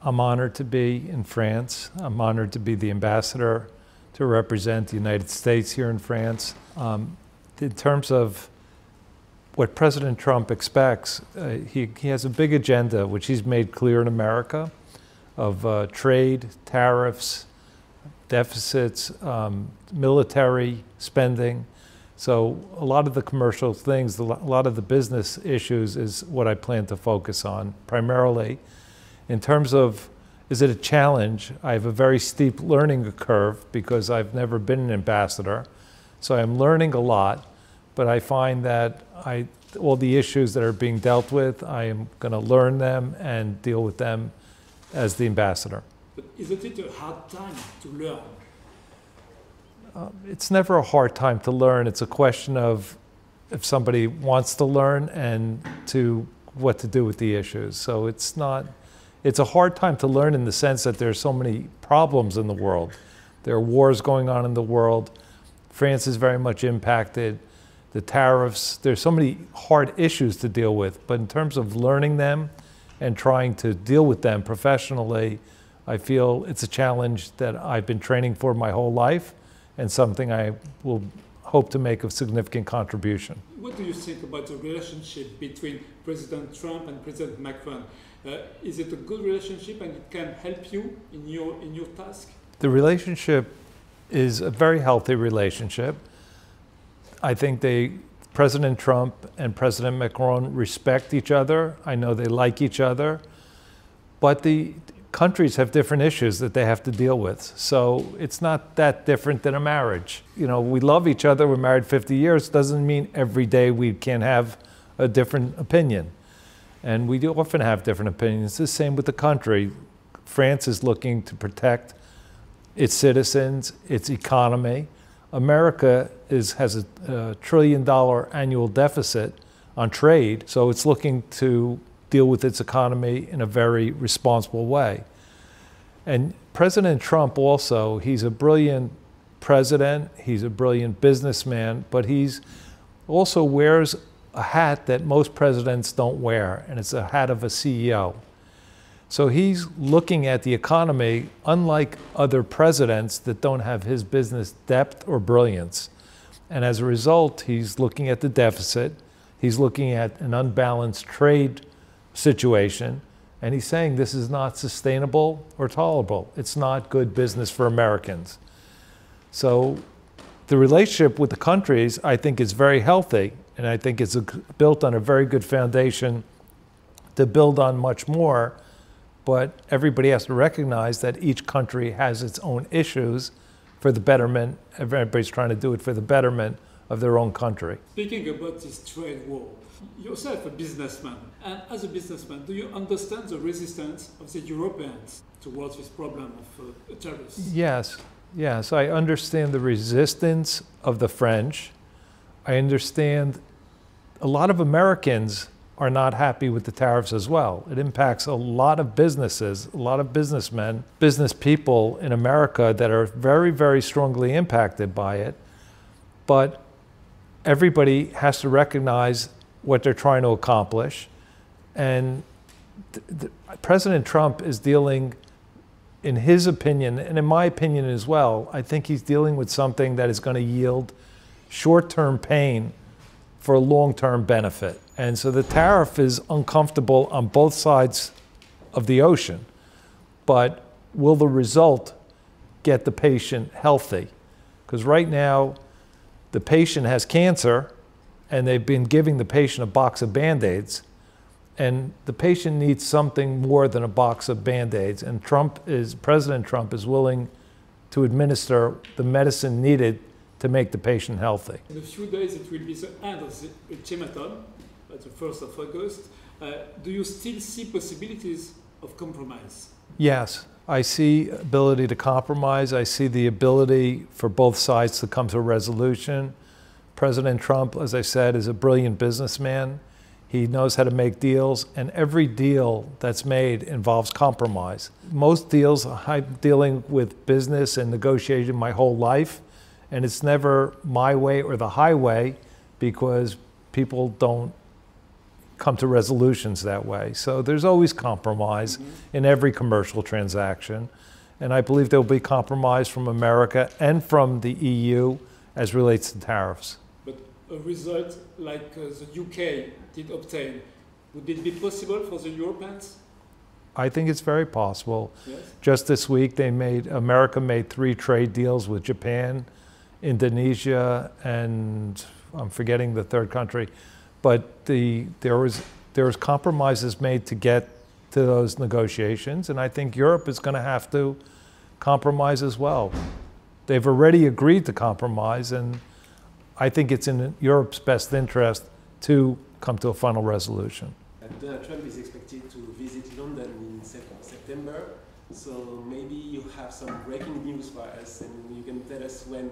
I'm honored to be in France. I'm honored to be the ambassador to represent the United States here in France. In terms of what President Trump expects, he has a big agenda, which he's made clear in America, of trade, tariffs, deficits, military spending. So a lot of the commercial things, a lot of the business issues is what I plan to focus on primarily. In terms of, is it a challenge? I have a very steep learning curve because I've never been an ambassador. So I'm learning a lot, but I find that all the issues that are being dealt with, I am going to learn them and deal with them as the ambassador. But isn't it a hard time to learn? It's never a hard time to learn. It's a question of if somebody wants to learn and what to do with the issues. So it's a hard time to learn in the sense that there's so many problems in the world. There are wars going on in the world. France is very much impacted. The tariffs, there's so many hard issues to deal with. But in terms of learning them and trying to deal with them professionally, I feel it's a challenge that I've been training for my whole life and something I will hope to make a significant contribution. What do you think about the relationship between President Trump and President Macron? Is it a good relationship and it can help you in your task? The relationship is a very healthy relationship. I think President Trump and President Macron respect each other. I know they like each other, but the countries have different issues that they have to deal with. So it's not that different than a marriage. You know, we love each other, we're married 50 years, doesn't mean every day we can have a different opinion. And we do often have different opinions. It's the same with the country. France is looking to protect its citizens, its economy. America has a $1 trillion annual deficit on trade, so it's looking to deal with its economy in a very responsible way. And President Trump also, he's a brilliant president, he's a brilliant businessman, but he's also wears a hat that most presidents don't wear, and it's a hat of a CEO. So he's looking at the economy unlike other presidents that don't have his business depth or brilliance. And as a result, he's looking at the deficit, he's looking at an unbalanced trade situation, and he's saying this is not sustainable or tolerable. It's not good business for Americans. So the relationship with the countries, I think, is very healthy, and I think it's built on a very good foundation to build on much more. But everybody has to recognize that each country has its own issues for the betterment. Everybody's trying to do it for the betterment of their own country. Speaking about this trade war, yourself a businessman, and as a businessman, do you understand the resistance of the Europeans towards this problem of tariffs? Yes, I understand the resistance of the French. I understand a lot of Americans are not happy with the tariffs as well. It impacts a lot of businesses, a lot of businessmen, business people in America that are very, very strongly impacted by it. But everybody has to recognize what they're trying to accomplish. And President Trump is dealing, in his opinion, and in my opinion as well, I think he's dealing with something that is going to yield short-term pain for a long-term benefit. And so the tariff is uncomfortable on both sides of the ocean. But will the result get the patient healthy? Because right now, the patient has cancer, and they've been giving the patient a box of Band-Aids, and the patient needs something more than a box of Band-Aids. And President Trump is willing to administer the medicine needed to make the patient healthy. In a few days, it will be the end of the ultimatum, at the 1st of August. Do you still see possibilities of compromise? Yes, I see ability to compromise. I see the ability for both sides to come to a resolution. President Trump, as I said, is a brilliant businessman. He knows how to make deals, and every deal that's made involves compromise. Most deals, I'm dealing with business and negotiation my whole life, and it's never my way or the highway, because people don't come to resolutions that way. So there's always compromise in every commercial transaction. And I believe there will be compromise from America and from the EU as relates to tariffs. But a result like the UK did obtain, would it be possible for the Europeans? I think it's very possible. Yes. Just this week, America made 3 trade deals with Japan, Indonesia, and I'm forgetting the third country. But there was compromises made to get to those negotiations, and I think Europe is going to have to compromise as well. They've already agreed to compromise, and I think it's in Europe's best interest to come to a final resolution. Donald Trump is expected to visit London in September, so maybe you have some breaking news for us, and you can tell us when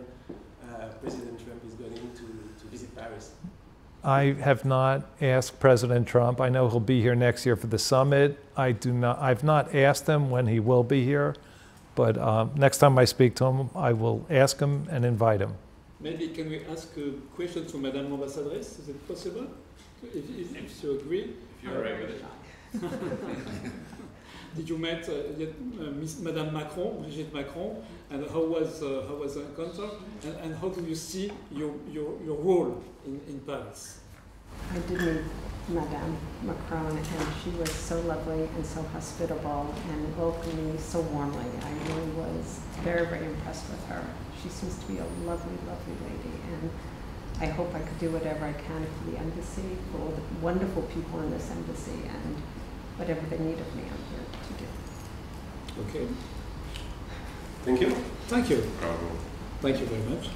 President Trump is going to visit Paris. I have not asked President Trump. I know he'll be here next year for the summit. I've not asked him when he will be here, but next time I speak to him, I will ask him and invite him. Maybe can we ask a question to Madame Ambassadrice? Is it possible? If you agree. If you're alright with it. Did you meet Madame Macron, Brigitte Macron, and how was the encounter? And how do you see your role in Paris? I did meet Madame Macron, and she was so lovely and so hospitable and welcomed me so warmly. I really was very, very impressed with her. She seems to be a lovely, lovely lady, and I hope I could do whatever I can for the embassy, for all the wonderful people in this embassy, and whatever they need of me, I'm here to do. Okay. Thank you. Thank you. Thank you very much.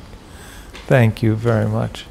Thank you very much.